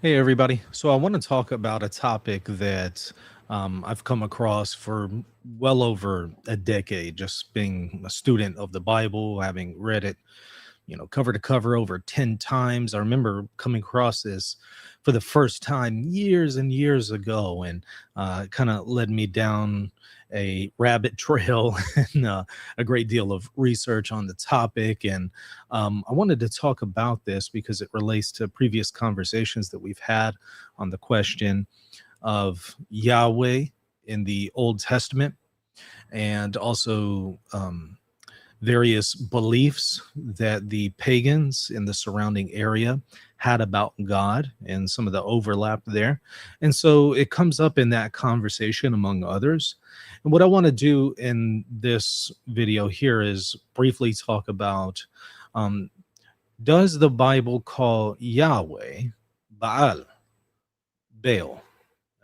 Hey, everybody. So, I want to talk about a topic that I've come across for well over a decade, just being a student of the Bible, having read it, cover to cover over 10 times. I remember coming across this for the first time years and years ago, and it kind of led me down a rabbit trail and a great deal of research on the topic. And I wanted to talk about this because it relates to previous conversations that we've had on the question of Yahweh in the Old Testament and also various beliefs that the pagans in the surrounding area had about God and some of the overlap there. And so it comes up in that conversation, among others. And what I want to do in this video here is briefly talk about um, does the Bible call Yahweh Baal, Baal,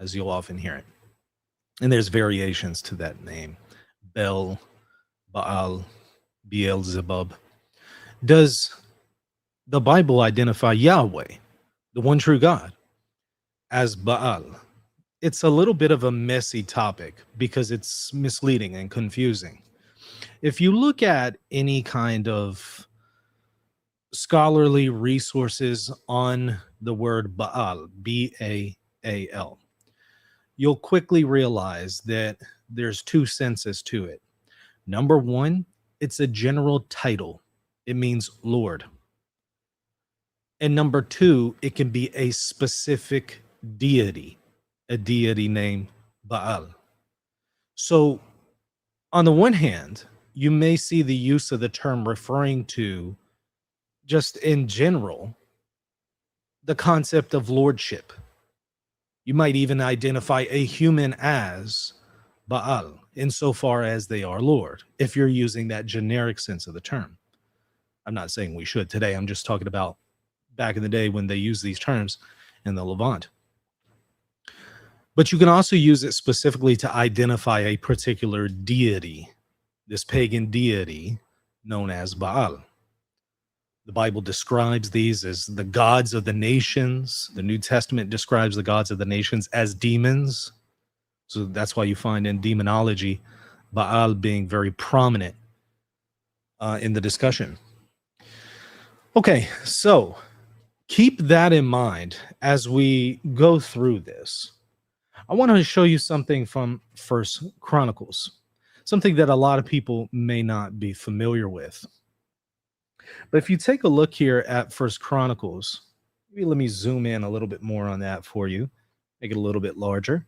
as you'll often hear it? And there's variations to that name, Bel, Baal, Beelzebub. Does the Bible identify Yahweh, the one true God, as Baal? It's a little bit of a messy topic because it's misleading and confusing. If you look at any kind of scholarly resources on the word Baal, Baal, you'll quickly realize that there's two senses to it. Number one, it's a general title, it means Lord. And number two, it can be a specific deity, a deity named Baal. So, on the one hand, you may see the use of the term referring to, just in general, the concept of lordship. You might even identify a human as Baal, insofar as they are Lord, if you're using that generic sense of the term. I'm not saying we should today. I'm just talking about back in the day when they used these terms in the Levant. But you can also use it specifically to identify a particular deity, this pagan deity known as Baal. The Bible describes these as the gods of the nations. The New Testament describes the gods of the nations as demons. So that's why you find in demonology Baal being very prominent in the discussion. Okay, so keep that in mind as we go through this. I want to show you something from First Chronicles, something that a lot of people may not be familiar with. But if you take a look here at First Chronicles, maybe let me zoom in a little bit more on that for you, make it a little bit larger.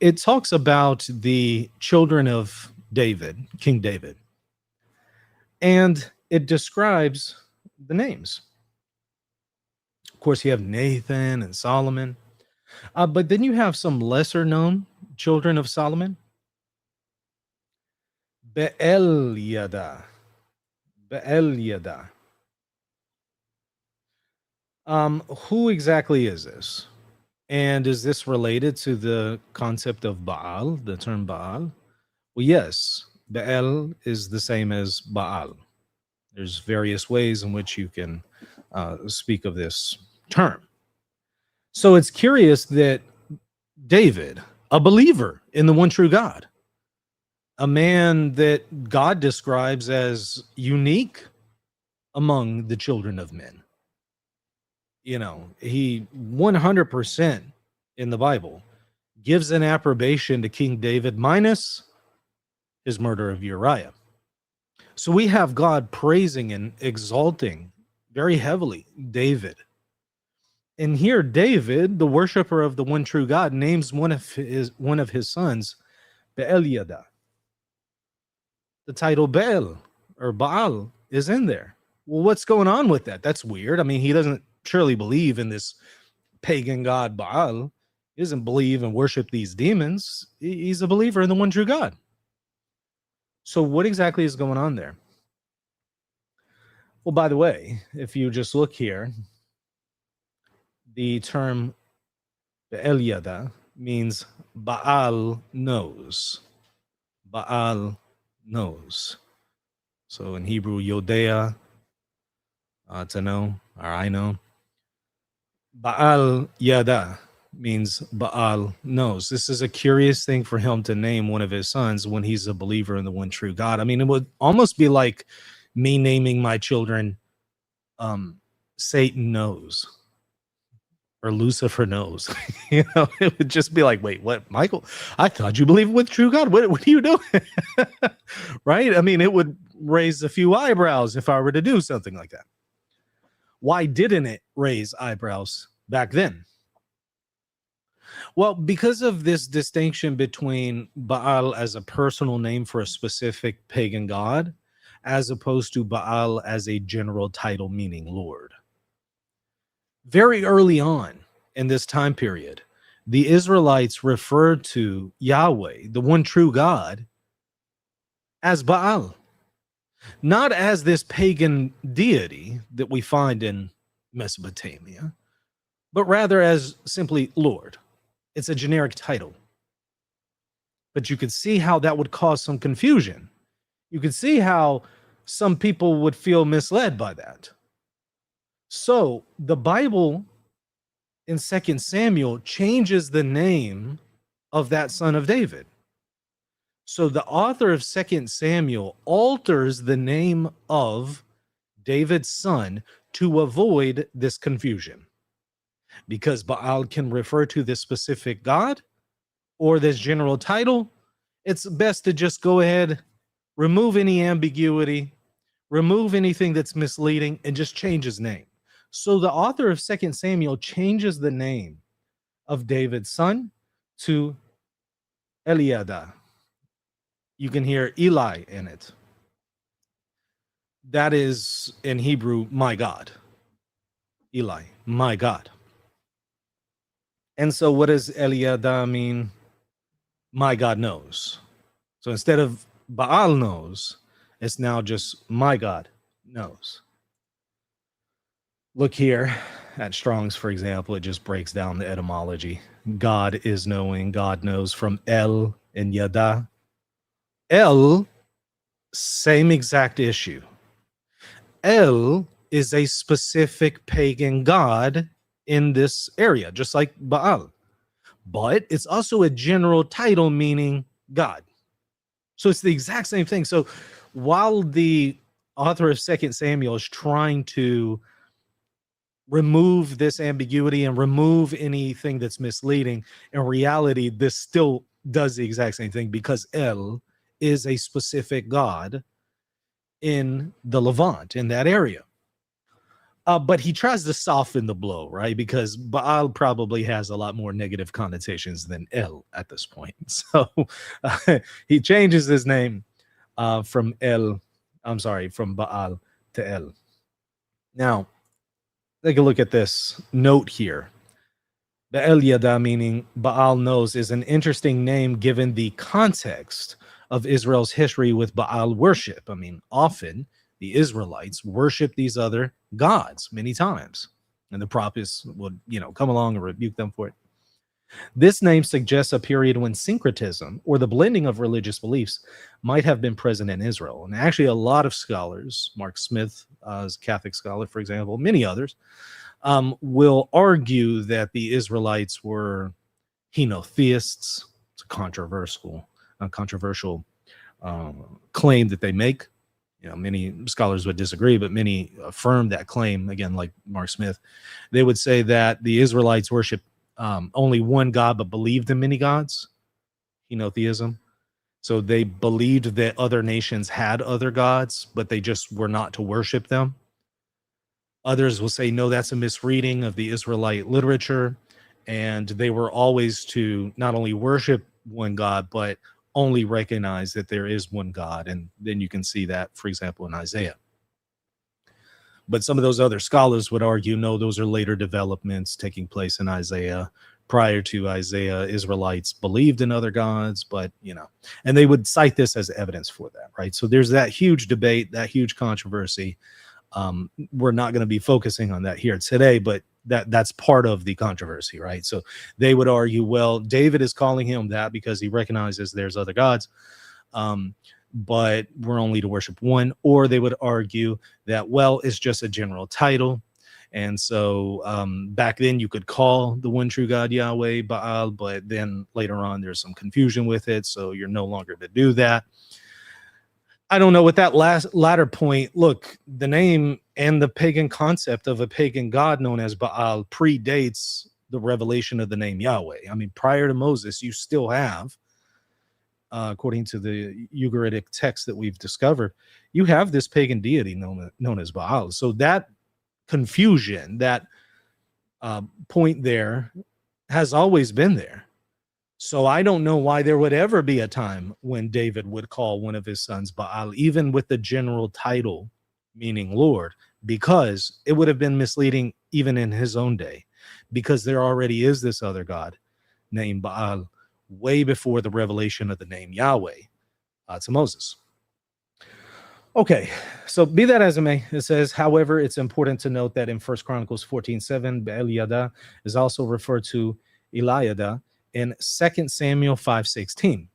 It talks about the children of David, King David, and it describes the names. Of course, you have Nathan and Solomon, but then you have some lesser known children of Solomon. Be'elyada. Be'elyada. Who exactly is this? And is this related to the concept of Baal, the term Baal? Well, yes, Baal is the same as Baal. There's various ways in which you can speak of this term. So it's curious that David, a believer in the one true God, a man that God describes as unique among the children of men. He 100% in the Bible gives an approbation to King David minus his murder of Uriah. So we have God praising and exalting very heavily David. And here David, the worshiper of the one true God, names one of his sons Be'elyada. The title Baal or Baal is in there. Well, what's going on with that? That's weird. I mean, he doesn't surely believe in this pagan god Baal. He doesn't believe and worship these demons. He's a believer in the one true God. So what exactly is going on there? Well, by the way, if you just look here, the term Be'elyada means Baal knows. Baal knows. So in Hebrew, Yodea, to know, or I know. Baal Yada means Baal knows. This is a curious thing for him to name one of his sons when he's a believer in the one true God. I mean, it would almost be like me naming my children Satan knows or Lucifer knows. It would just be like, wait, what, Michael? I thought you believed with true God. What are you doing? Right? I mean, it would raise a few eyebrows if I were to do something like that. Why didn't it raise eyebrows back then? Well, because of this distinction between Baal as a personal name for a specific pagan god, as opposed to Baal as a general title meaning Lord. Very early on in this time period, the Israelites referred to Yahweh, the one true God, as Baal, not as this pagan deity that we find in Mesopotamia, but rather as simply Lord. It's a generic title. But you could see how that would cause some confusion. You could see how some people would feel misled by that. So the Bible in 2 Samuel changes the name of that son of David. So the author of 2 Samuel alters the name of David's son to avoid this confusion. Because Baal can refer to this specific God or this general title, it's best to just go ahead, remove any ambiguity, remove anything that's misleading, and just change his name. So the author of 2 Samuel changes the name of David's son to Eliada. You can hear Eli in it. That is in Hebrew, my God. Eli, my God. And so what does Eliada mean? My God knows. So instead of Baal knows, it's now just my God knows. Look here at Strong's, for example, it just breaks down the etymology. God is knowing, God knows, from El and Yada. El, same exact issue. El is a specific pagan god in this area, just like Baal. But it's also a general title meaning God. So it's the exact same thing. So while the author of 2 Samuel is trying to remove this ambiguity and remove anything that's misleading, in reality, this still does the exact same thing because El is a specific god in the Levant, in that area. But he tries to soften the blow, right? Because Baal probably has a lot more negative connotations than El at this point. So he changes his name from Baal to El. Now, take a look at this note here. Be'el Yada, meaning Baal knows, is an interesting name given the context of Israel's history with Baal worship. I mean, often the Israelites worship these other gods many times, and the prophets would, come along and rebuke them for it. This name suggests a period when syncretism, or the blending of religious beliefs, might have been present in Israel. And actually, a lot of scholars, Mark Smith, as a Catholic scholar, for example, many others, will argue that the Israelites were henotheists. It's a controversial claim that they make. Many scholars would disagree, but many affirm that claim. Again, like Mark Smith, they would say that the Israelites worship only one God, but believed in many gods. Henotheism. So they believed that other nations had other gods, but they just were not to worship them. Others will say, no, that's a misreading of the Israelite literature. And they were always to not only worship one God, but only recognize that there is one God. And then you can see that, for example, in Isaiah. But some of those other scholars would argue, no, those are later developments taking place in Isaiah. Prior to Isaiah, Israelites believed in other gods, but, and they would cite this as evidence for that, right? So there's that huge debate, that huge controversy. We're not going to be focusing on that here today, but that's part of the controversy, right? So they would argue, well, David is calling him that because he recognizes there's other gods, but we're only to worship one. Or they would argue that, well, it's just a general title. And so back then you could call the one true God Yahweh Baal, but then later on there's some confusion with it, so you're no longer to do that. I don't know, with that latter point, look, the name and the pagan concept of a pagan god known as Baal predates the revelation of the name Yahweh. I mean, prior to Moses, you still have, according to the Ugaritic text that we've discovered, you have this pagan deity known as Baal. So that confusion, that point there, has always been there. So I don't know why there would ever be a time when David would call one of his sons Baal, even with the general title meaning Lord, because it would have been misleading even in his own day, because there already is this other god named Baal way before the revelation of the name Yahweh to Moses. Okay, so be that as it may, it says, however, it's important to note that in 1 Chronicles 14:7, Be'el Yada is also referred to Eliada in 2 Samuel 5:16,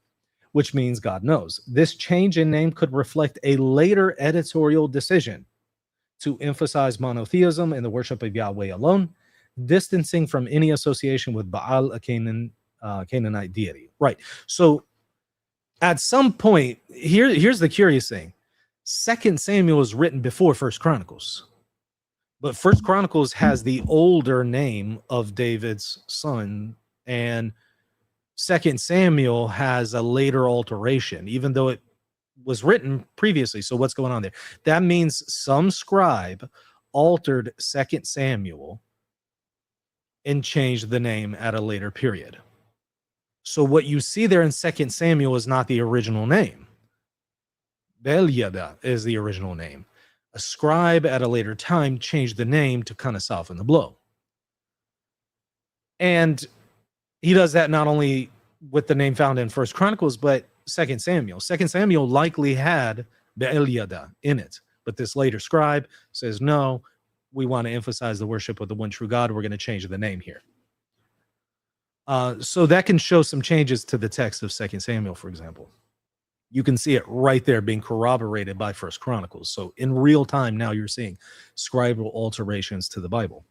which means God knows. This change in name could reflect a later editorial decision to emphasize monotheism and the worship of Yahweh alone, distancing from any association with Baal, a Canaanite deity. Right. So at some point, here's the curious thing. 2 Samuel is written before 1 Chronicles, but 1 Chronicles has the older name of David's son, and 2 Samuel has a later alteration, even though it was written previously. So what's going on there? That means some scribe altered 2 Samuel and changed the name at a later period. So what you see there in 2 Samuel is not the original name. Beliada is the original name. A scribe at a later time changed the name to kind of soften the blow. And he does that not only with the name found in 1 Chronicles, but 2 Samuel. 2 Samuel likely had Be'eliada in it, but this later scribe says, no, we want to emphasize the worship of the one true God. We're going to change the name here. So that can show some changes to the text of 2 Samuel, for example. You can see it right there being corroborated by 1 Chronicles. So in real time now you're seeing scribal alterations to the Bible.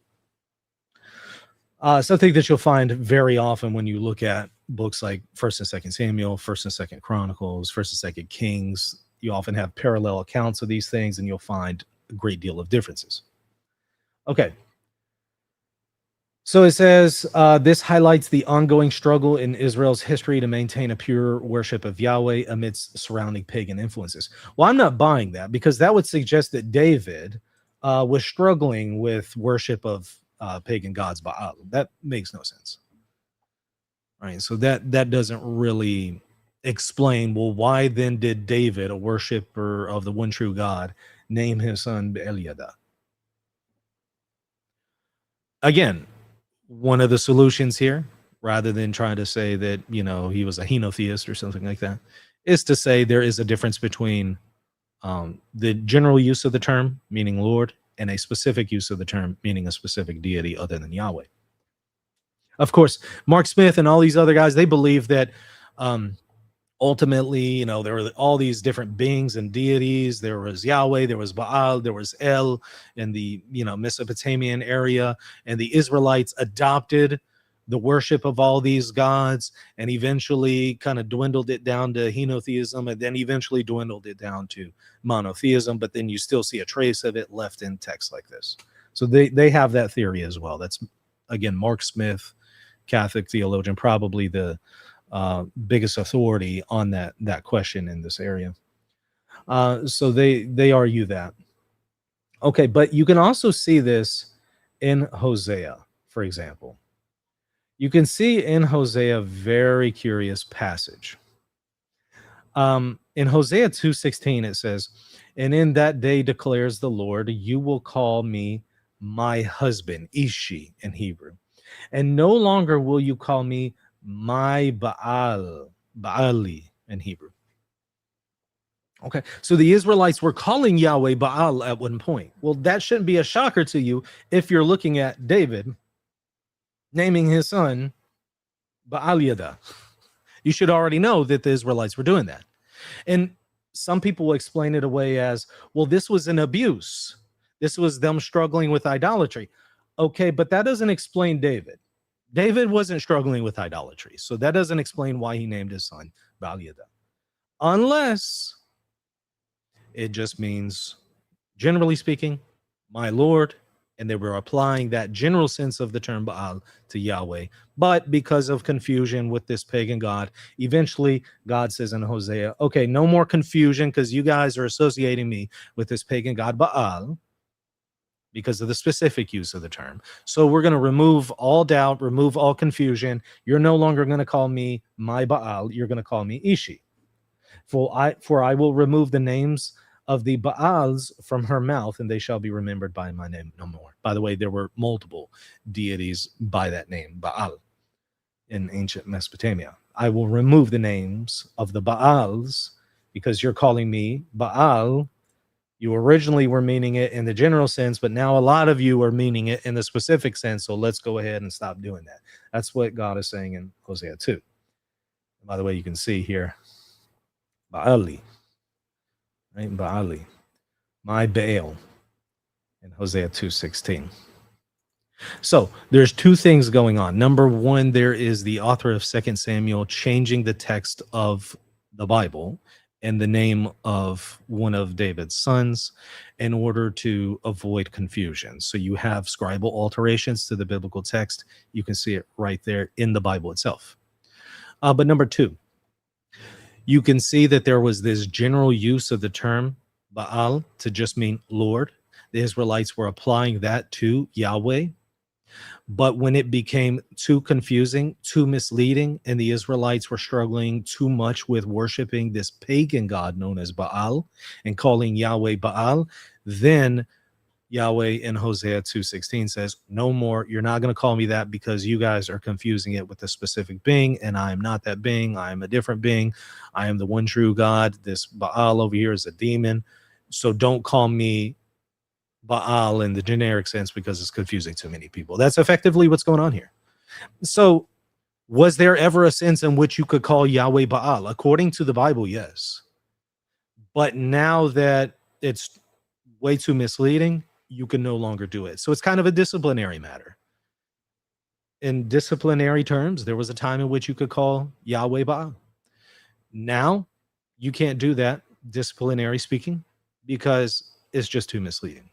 Something that you'll find very often when you look at books like 1st and 2nd Samuel, 1st and 2nd Chronicles, 1st and 2nd Kings, you often have parallel accounts of these things, and you'll find a great deal of differences. Okay. So it says, this highlights the ongoing struggle in Israel's history to maintain a pure worship of Yahweh amidst surrounding pagan influences. Well, I'm not buying that, because that would suggest that David was struggling with worship of pagan gods Baal. That makes no sense. All right, so that doesn't really explain, well, why then did David, a worshiper of the one true God, name his son Eliada? Again, one of the solutions here, rather than trying to say that, he was a henotheist or something like that, is to say there is a difference between the general use of the term, meaning Lord, and a specific use of the term, meaning a specific deity other than Yahweh. Of course, Mark Smith and all these other guys, they believe that ultimately, there were all these different beings and deities. There was Yahweh, there was Baal, there was El in the, Mesopotamian area, and the Israelites adopted the worship of all these gods and eventually kind of dwindled it down to henotheism, and then eventually dwindled it down to monotheism. But then you still see a trace of it left in texts like this. So they have that theory as well. That's, again, Mark Smith, Catholic theologian, probably the biggest authority on that question in this area. So they argue that. Okay, but you can also see this in Hosea, for example. You can see in Hosea a very curious passage. In Hosea 2:16, it says, "And in that day declares the Lord, you will call me my husband," Ishi in Hebrew, "and no longer will you call me my Baal," Baali in Hebrew. Okay, so the Israelites were calling Yahweh Baal at one point. Well, that shouldn't be a shocker to you if you're looking at David naming his son Baal-Yada. You should already know that the Israelites were doing that. And some people will explain it away as, well, this was an abuse. This was them struggling with idolatry. Okay, but that doesn't explain David. David wasn't struggling with idolatry. So that doesn't explain why he named his son Baal, unless it just means, generally speaking, my Lord, and they were applying that general sense of the term Baal to Yahweh. But because of confusion with this pagan god, eventually God says in Hosea, okay, no more confusion because you guys are associating me with this pagan god Baal because of the specific use of the term. So we're going to remove all doubt, remove all confusion. You're no longer going to call me my Baal. You're going to call me Ishi. For I will remove the names of the Baals from her mouth, and they shall be remembered by my name no more. By the way, there were multiple deities by that name, Baal, in ancient Mesopotamia. I will remove the names of the Baals because you're calling me Baal. You originally were meaning it in the general sense, but now a lot of you are meaning it in the specific sense. So let's go ahead and stop doing that. That's what God is saying in Hosea 2. And by the way, you can see here, Baali, right? Baali, my Baal, in Hosea 2:16. So there's two things going on. Number one, there is the author of 2 Samuel changing the text of the Bible and the name of one of David's sons in order to avoid confusion. So you have scribal alterations to the biblical text. You can see it right there in the Bible itself. But number two, you can see that there was this general use of the term Baal to just mean Lord. The Israelites were applying that to Yahweh. But when it became too confusing, too misleading, and the Israelites were struggling too much with worshiping this pagan god known as Baal and calling Yahweh Baal, then Yahweh in Hosea 2:16 says, no more, you're not going to call me that because you guys are confusing it with a specific being, and I am not that being. I am a different being. I am the one true God. This Baal over here is a demon. So don't call me Baal in the generic sense because it's confusing too many people. That's effectively what's going on here. So was there ever a sense in which you could call Yahweh Baal? According to the Bible, yes. But now that it's way too misleading, you can no longer do it. So it's kind of a disciplinary matter. In disciplinary terms, there was a time in which you could call Yahweh Baal. Now you can't do that, disciplinary speaking, because it's just too misleading.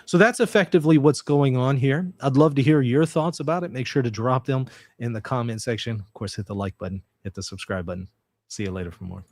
So that's effectively what's going on here. I'd love to hear your thoughts about it. Make sure to drop them in the comment section. Of course, hit the like button, hit the subscribe button. See you later for more.